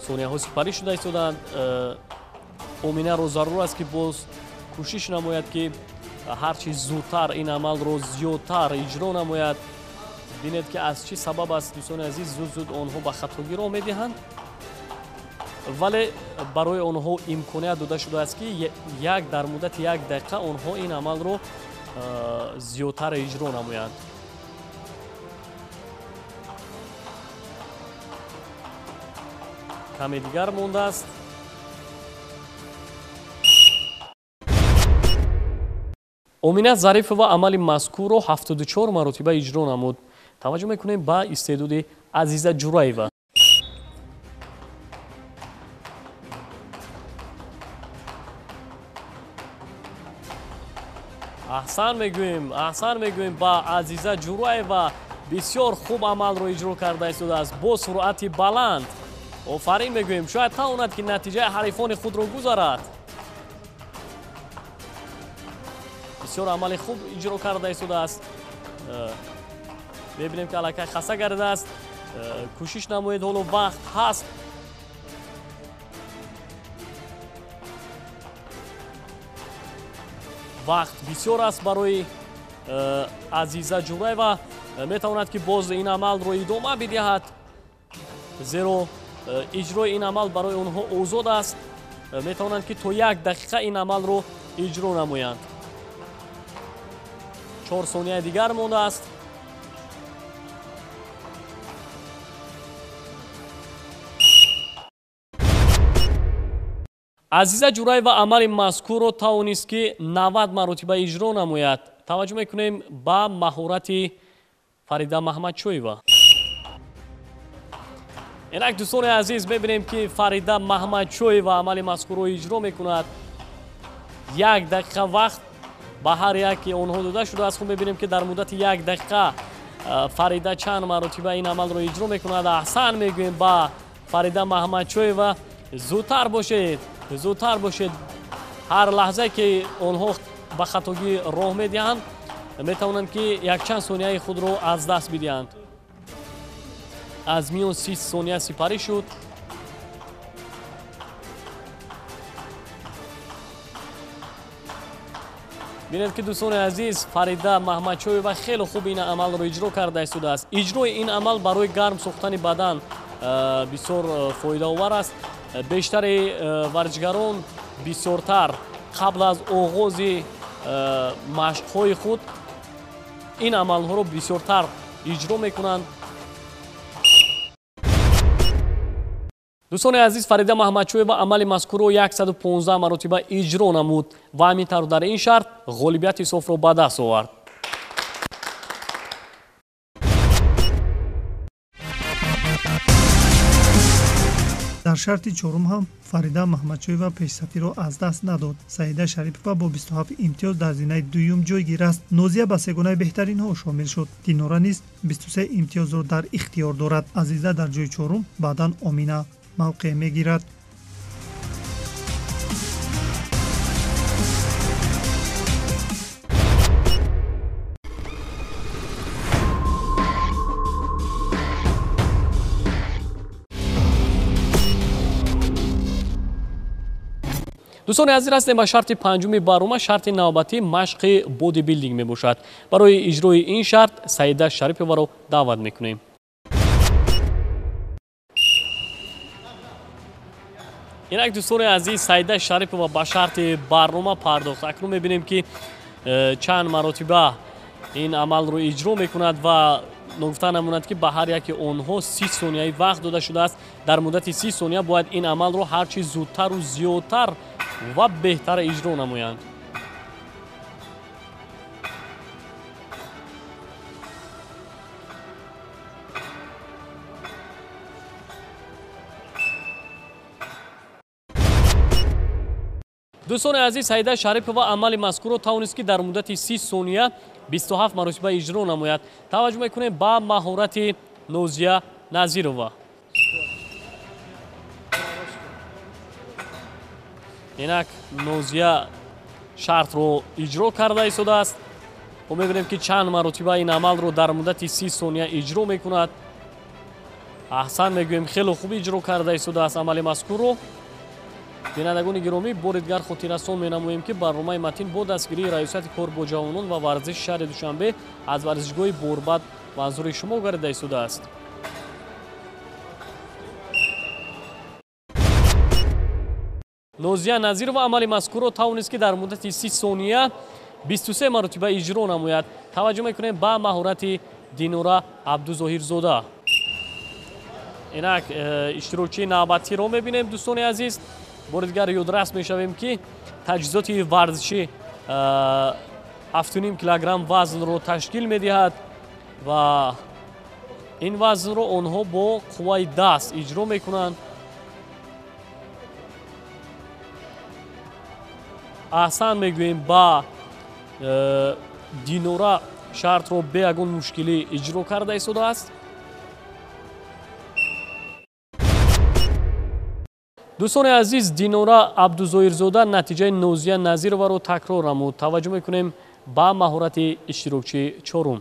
сонияҳо сипарӣ шуда истоданд. Оминаро зарур аст ки боз кӯшиш намояд ки ҳарчи зудтар ин амалро зиёдтар иҷро намояд. бинед ки аз чӣ сабаб аст дӯстони азиз зуд онҳо ба хатогӣ роҳ медиҳанд, вале барои онҳо имконият дода шудааст ки дар муддати 1 дақиқа онҳо ин амалро зиёдтар иҷро намоянд. каме дигар мондааст. омина зарифова амали мазкурро 74 маротиба иҷро намуд. таваҷҷӯҳ мекунем ба истеъдоди Азиза Ҷураева. аҳсан мегӯем ба Азиза Ҷураева. бисёр хуб амалро иҷро карда истодааст бо суръати баланд. офарин мегӯем. шояд тавонад ки натиҷаи ҳарифони худро гузарад. бисёр амали хуб иҷро карда истодааст. мебинем ки аллакай хаста гардидааст. кӯшиш намоед, ҳоло вақт ҳаст. вақт бисёр аст барои Азиза Ҷураева. метавонад ки боз ин амалро идома бидиҳад, зеро иҷрои ин амал барои онҳо озод аст. метавонанд ки то 1 дақиқа ин амалро иҷро намоянд. 4 сонияи дигар мондааст. Азиза Ҷураева амали мазкурро тавонист ки 90 маротиба иҷро намояд. таваҷҷӯҳ мекунем ба маҳорати Фарида Маҳмадчоева. инак дӯстони азиз, мебинем ки Фарида Маҳмадчоева амали мазкурро иҷро мекунад. 1 дақиқа вақт ба ҳар яки онҳо дода шудааст. хуб мебинем ки дар муддати 1 дақиқа Фарида чанд маротиба ин амалро иҷро мекунад. аҳсан мегӯем ба Фарида Маҳмадчоева. зудтар бошед. ҳар лаҳзае ки онҳо ба хатогӣ роҳ медиҳанд, метавонанд ки якчанд сонияи худро аз даст бидиҳанд. аз миён 30 сония сипарӣ шуд. бинед ки дӯстони азиз, Фарида Маҳмадчоева хеле хуб ин амалро иҷро карда истодааст. иҷрои ин амал барои гарм сохтани бадан бисёр фоидаовар аст. бештари варзишгарон бисёртар қабл аз оғози машқҳои худ ин амалҳоро бисёртар иҷро мекунанд. дӯстони азиз, Фарида Маҳмадчоева амали мазкурро 115 маротиба иҷро намуд ва ҳамин тавр дар ин шарт ғолибияти софро ба даст овард. дар шарти чорум ҳам Фарида Маҳмадчоева пешсафиро аз даст надод. Саида Шарипова бо 27 имтиёз дар зинаи дуюм ҷой гирад. Нозия ба сегонаи беҳтаринҳо шомил шуд. Динора низ 23 имтиёзро дар ихтиёр дорад. Азиза дар ҷои чорум, баъдан Омина мавқеъ мегирад. дӯстони азиз, ҳастем ба шарти панҷуми барома. шарти навбатӣ машқи бодибилдинг мебошад. барои иҷрои ин шарт Саида Шариповаро даъват мекунем. инак дӯстони азиз, Саида Шарипова ба шарти барома пардохт. акнун мебинем ки чанд маротиба ин амалро иҷро мекунад ва ногуфта намонад ки ба ҳар яки онҳо 30 сонияи вақт дода шудааст. дар муддати 30 сония бояд ин амалро ҳарчи зудтару зиёдтар ва беҳтар иҷро намоянд. дӯстони азиз, Саида Шарипова амали мазкурро тавонист ки дар муддати 30 сония 27 маротиба иҷро намояд. Таваҷҷӯҳ мекунем ба маҳорати Нозия Назирова. инак Нозия шартро иҷро карда истодааст. мо мебинем ки чанд маротиба ин амалро дар муддати 30 сония иҷро мекунад. аҳсан мегӯем, хеле хуб иҷро карда истодааст амали мазкурро. бинандагони гиромӣ, бори дигар хотиррасон менамоем ки барномаи матин бо дастгирии раёсати кор бо ҷавонон ва варзиши шаҳри Душанбе аз варзишгоҳи Борбад манзури шумо гарида истодааст. Нозия Назирова амали мазкурро тавонист ки дар муддати 30 сония 23 маротиба иҷро намояд. Таваҷҷӯҳ мекунем ба маҳорати Динора Абдузоҳирзода. инак иштирокчии навбатиро мебинем. дӯстони азиз, бори дигар ёдрас мешавем ки таҷҳизоти варзишӣ 7.5 килограмм вазнро ташкил медиҳад ва ин вазнро онҳо бо қувваи даст иҷро мекунанд. аҳсан мегӯем, ба Динора шартро бе ягон мушкилӣ иҷро карда истодааст. дӯстони азиз, Динора Абдузоҳирзода натиҷаи Нозия Назироваро такрор намуд. Таваҷҷӯҳ мекунем ба маҳорати иштирокчии чорум.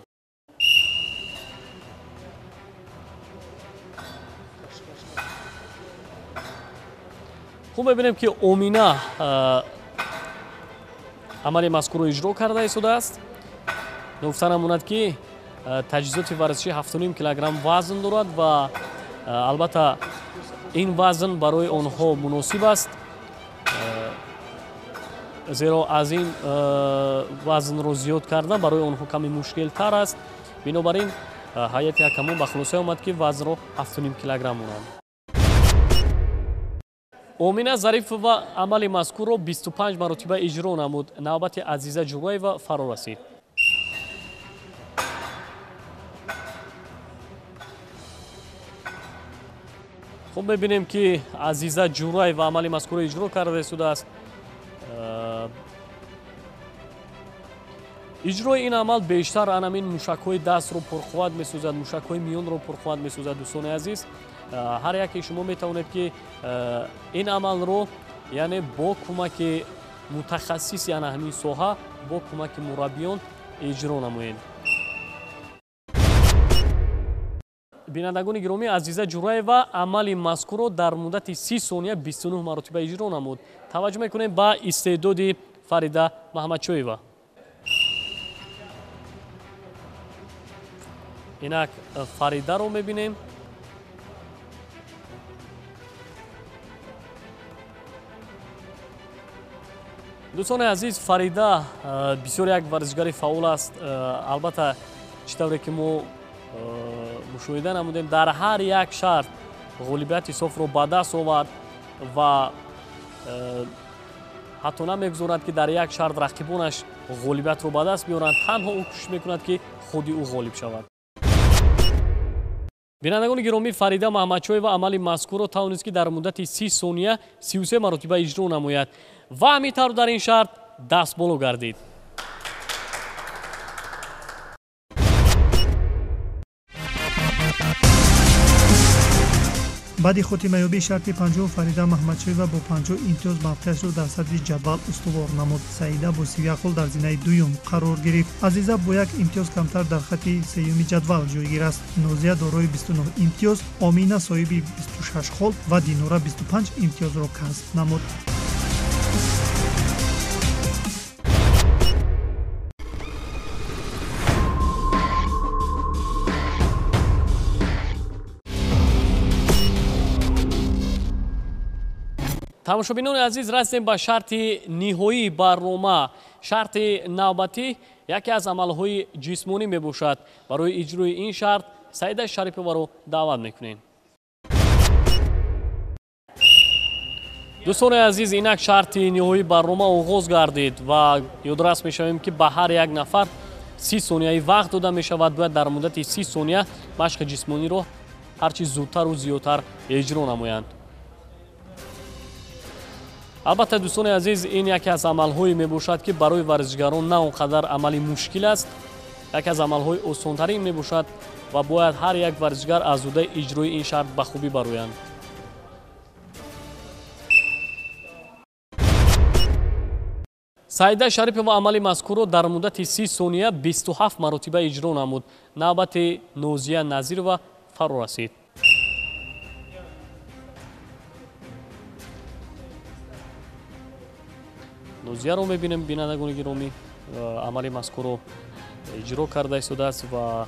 хуб мебинем ки Омина амали мазкурро иҷро карда истодааст. гуфта намонад ки таҷҳизоти варзишӣ 7.5 килограмм вазн дорад ва албатта ин вазн барои онҳо муносиб аст, зеро аз ин вазнро зиёд кардан барои онҳо каме мушкилтар аст. бинобар ин ҳайати ҳакамон ба хулосае омад ки вазнро 7.5 килограмм монанд. Омина Зарифова амали мазкурро 25 маротиба иҷро намуд. навбати Азиза Ҷураева фаро расид. хуб мебинем ки Азиза Ҷураева амали мазкурро иҷро карда истодааст. иҷрои ин амал бештар анамин мушакҳои дастро пурқувват месозад, мушакҳои миёнро пурқувват месозад. дӯстони азиз, ҳар яке шумо метавонед ки ин амалро яъне бо кӯмаки мутахассиси ана ҳамин соҳа, бо кӯмаки мураббиён иҷро намоед. бинандагони гиромӣ, Азиза Ҷураева амали мазкурро дар муддати 30 сония 29 маротиба иҷро намуд. таваҷҷӯҳ мекунем ба истеъдоди Фарида Маҳмадчоева. инак Фаридаро мебинем. дӯстони азиз, Фарида бисёр як варзишгари фаъол аст. албатта чӣ тавре ки мо мушоҳида намудем, дар ҳар як шарт ғолибияти софро ба даст овард ва ҳатто намегузорад ки дар як шарт рақибонаш ғолибиятро ба даст биёранд. танҳо ӯ кӯшиш мекунад ки худи ӯ ғолиб шавад. бинандагони гиромӣ, Фарида Маҳмадчоева амали мазкурро тавонист ки дар муддати 30 сония 33 маротиба иҷро намояд ва ҳамин тавр дар ин шарт дастболо гардид. баъди хотимаёбии шарти панҷум, Фарида Маҳмадчоева бо 50 имтиёз мавқеашро дар садри ҷадвал устувор намуд. Саида бо 31 хол дар зинаи дуюм қарор гирифт. Азиза бо 1 имтиёз камтар дар хати сеюми ҷадвал ҷойгир аст. Нозия дорои 29 имтиёз, Омина соҳиби 26 хол ва Динора 25 имтиёзро касб намуд. тамошобинони азиз, расидем ба шарти ниҳоии барнома. шарти навбатӣ яке аз амалҳои ҷисмонӣ мебошад. барои иҷрои ин шарт Саида Шариповаро даъват мекунем. дӯстони азиз, инак шарти ниҳоии барнома оғоз гардид ва ёдрас мешавем ки ба ҳар як нафар 30 сонияи вақт дода мешавад. бояд дар муддати 30 сония машқи ҷисмониро ҳарчи зудтару зиёдтар иҷро намоянд. албатта дӯстони азиз, ин яке аз амалҳое мебошад ки барои варзишгарон на он қадар амали мушкил аст, яке аз амалҳои осонтарин мебошад ва бояд ҳар як варзишгар азудаи иҷрои ин шарт ба хубӣ бароянд. Саида Шарипова амали мазкурро дар муддати 30 сония 27 маротиба иҷро намуд. Навбати Нозия Назирова фаро расид. Нозияро мебинем, бинандагони гиромӣ, амали мазкурро иҷро карда истодааст ва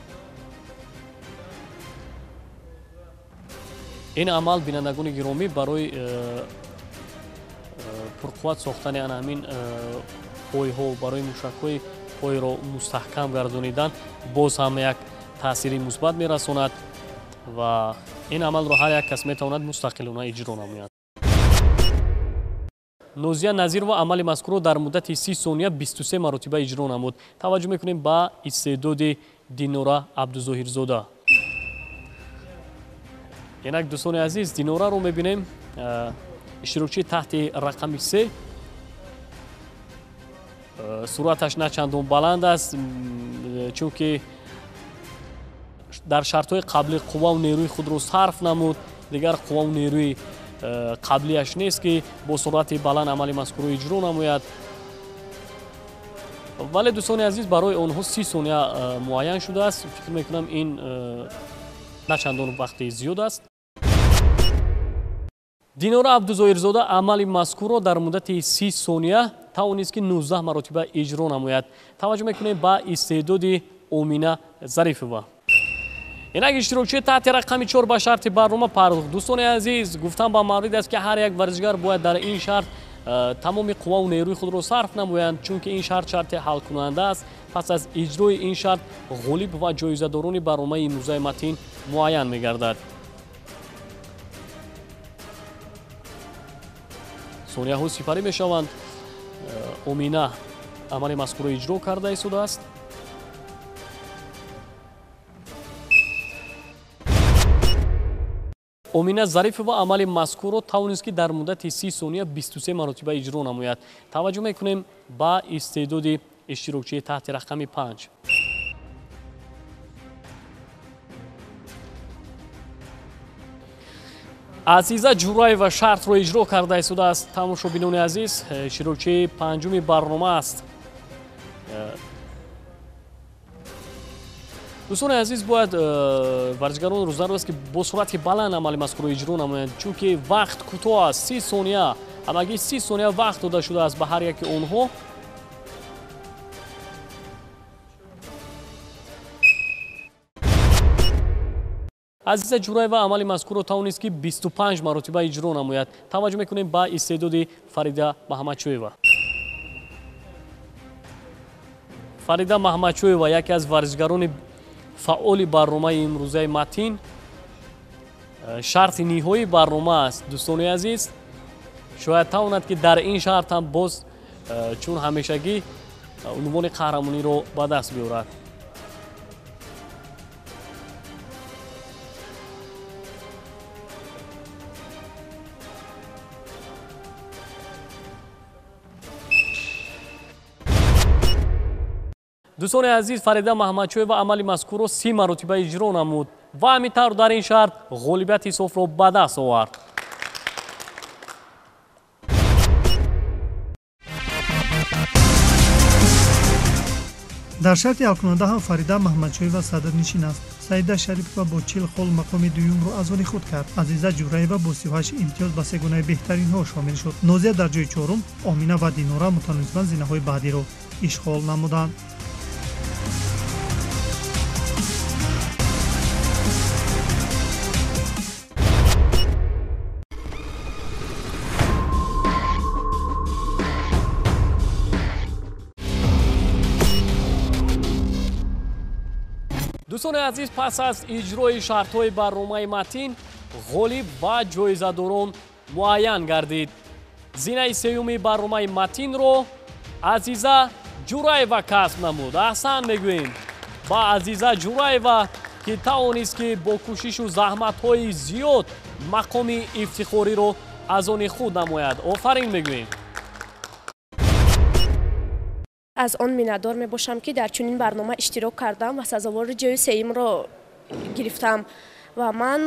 ин амал, бинандагони гиромӣ, барои пурқувват сохтани ана ҳамин пойҳо, барои мушакҳои пойро мустаҳкам гардонидан боз ҳам як таъсири мусбат мерасонад ва ин амалро ҳар як кас метавонад мустақилона иҷро намояд. Нозия Назирова амали мазкурро дар муддати 30 сония 23 маротиба иҷро намуд. Таваҷҷӯҳ мекунем ба истеъдоди Динора Абдузоҳирзода. Инак дӯстони азиз, Динораро мебинем, иштирокчии таҳти рақами 3. Суръаташ на чандон баланд аст, чунки дар шартҳои қаблӣ қувваву нерӯи худро сарф намуд. Дигар қувваву нерӯи қаблияш нест ки бо суръати баланд амали мазкурро иҷро намояд. Вале дӯстони азиз, барои онҳо 30 сония муайян шудааст. Фикр мекунам ин на чандон вақти зиёд аст. Динора Абдузоҳирзода амали мазкурро дар муддати 30 сония тавонист ки 19 маротиба иҷро намояд. Таваҷҷӯҳ мекунем ба истеъдоди Омина Зарифова. Инак иштирокчии таҳти рақами 4 ба шарти барнома пардохт. Дӯстони азиз, гуфтам ба маврид аст ки ҳар як варзишгар бояд дар ин шарт тамоми қувваву нерӯи худро сарф намоянд, чунки ин шарт шарти ҳалкунанда аст. Пас аз иҷрои ин шарт ғолиб ва ҷоизадорони барномаи имрӯзаи матин муайян мегардад. сонияҳо сипарӣ мешаванд. Омина амали мазкурро иҷро карда истодааст. Омина Зарифова амали мазкурро тавонист ки дар муддати 30 сония 23 маротиба иҷро намояд. Таваҷҷӯҳ мекунем ба истеъдоди иштирокчии таҳти рақами 5. Азиза Ҷураева шартро иҷро карда истодааст. Тамошобинони азиз, иштирокчии панҷуми барнома аст. дӯстони азиз, бояд варзишгаронро зарур аст ки бо суръати баланд амали мазкурро иҷро намоянд, чунки вақт кӯтоҳ аст. 30 сония, ҳамагӣ 30 сония вақт дода шудааст ба ҳар яки онҳо. Азиза Ҷураева амали мазкурро тавонист ки 25 маротиба иҷро намояд. Таваҷҷӯҳ мекунем ба истеъдоди Фарида Маҳмадшоева. Фарида Маҳмадшоева яке аз варзишгарони фаъоли барномаи имрӯзаи матин. Шарти ниҳоии барнома аст. Дӯстони азиз, шояд тавонад ки дар ин шарт ҳам боз чун ҳамешагӣ унвони қаҳрамониро ба даст биёрад. дӯстони азиз, Фарида Маҳмадшоева амали мазкурро 30 маротиба иҷро намуд ва ҳамин тавр дар ин шарт ғолибияти софро ба даст овард. дар шарти ҳалкунанда ҳам Фарида Маҳмадшоева садрнишин аст. Саида Шарипова бо 40 хол мақоми дуюмро аз они худ кард. Азиза Ҷураева бо 38 имтиёз ба сегонаи беҳтаринҳо шомил шуд. Нозия дар ҷои чорум, Омина ва Динора мутаносибан зинаҳои баъдиро ишғол намуданд. дӯстони азиз, пас аз иҷрои шартҳои барномаи матин, ғолиб ва ҷоизадорон муайян гардид. зинаи сеюми барномаи матинро Азиза Ҷураева касб намуд. аҳсан мегӯем ба Азиза Ҷураева, ки тавонист ки бо кӯшишу заҳматҳои зиёд мақоми ифтихориро аз они худ намояд. офарин мегӯем. аз он миннатдор мебошам ки дар чунин барнома иштирок кардам ва сазовори ҷои сеюмро гирифтам ва ман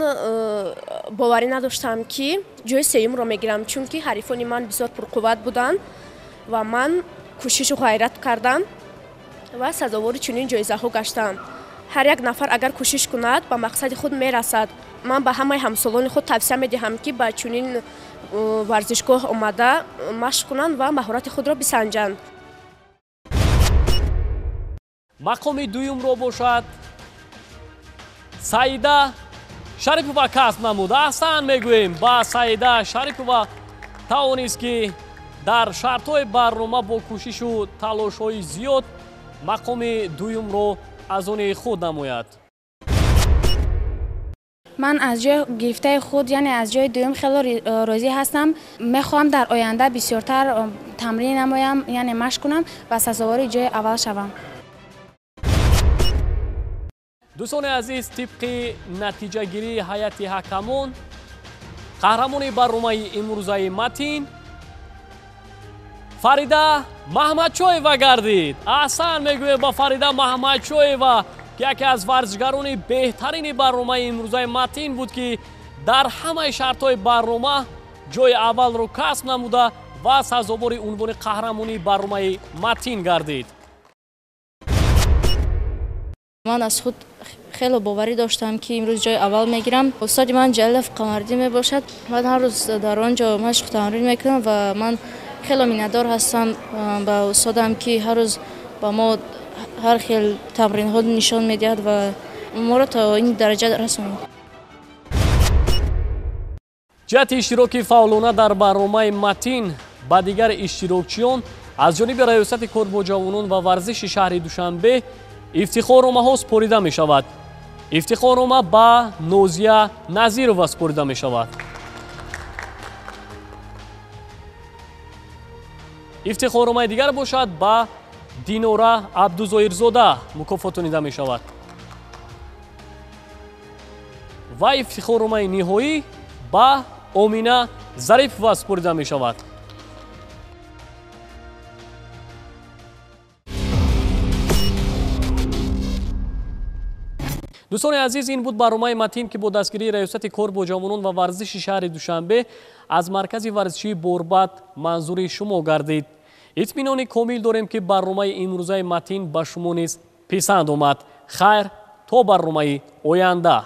боварӣ надоштам ки ҷои сеюмро мегирам, чунки ҳарифони ман бисёр пурқувват буданд ва ман кӯшишу ғайрат кардам ва сазовори чунин ҷоизаҳо гаштам. ҳар як нафар агар кӯшиш кунад ба мақсади худ мерасад. ман ба ҳамаи ҳамсолони худ тавсия медиҳам ки ба чунин варзишгоҳ омада машқ кунанд ва маҳорати худро бисанҷанд. мақоми дуюмро бошад саида шарипова касб намуд. аҳсан мегӯем ба саида шарипова. тавонист ки дар шартҳои барнома бо кӯшишу талошҳои зиёд мақоми дуюмро аз они худ намояд. ман аз ҷои гирифтаи худ, яъне аз ҷои дуюм хеле розӣ ҳастам. мехоҳам дар оянда бисёртар тамрин намоям, яъне машқ кунам ва сазовори ҷои аввал шавам. дӯстони азиз, тибқи натиҷагирии ҳайати ҳакамон, қаҳрамони барномаи имрӯзаи матин фарида маҳмадчоева гардид. аҳсан мегӯем ба фарида маҳмадчоева, ки яке аз варзишгарони беҳтарини барномаи имрӯзаи матин буд, ки дар ҳамаи шартҳои барнома ҷои аввалро касб намуда ва сазовори унвони қаҳрамонии барномаи матин гардид. ман аз худ хеле боварӣ доштам ки имрӯз ҷои аввал мегирам. устоди ман ҷалилов қамардӣ мебошад. ман ҳар рӯз дар он ҷо машқ тамрин мекунам ва ман хеле миннатдор ҳастам ба устодам ки ҳар рӯз ба мо ҳар хел тамринҳо нишон медиҳад ва моро то ин дараҷа расонид. ҷиҳати иштироки фаъолона дар барномаи матин ба дигар иштирокчиён аз ҷониби раёсати кор бо ҷавонон ва варзиши шаҳри душанбе ифтихорномаҳо спорида мешавад. ифтихорнома ба нозия назирова спорида мешавад. ифтихорномаи дигар бошад ба динора абдузоирзода мукофотонида мешавад. ва ифтихорномаи ниҳоӣ ба омина зарипова спорида мешавад. дӯстони азиз, ин буд барномаи матин ки бо дастгирии раёсати кор бо ҷавонон ва варзиши шаҳри душанбе аз маркази варзишии борбад манзури шумо гардид. итминони комил дорем ки барномаи имрӯзаи матин ба шумо низ писанд омад. хайр, то барномаи оянда.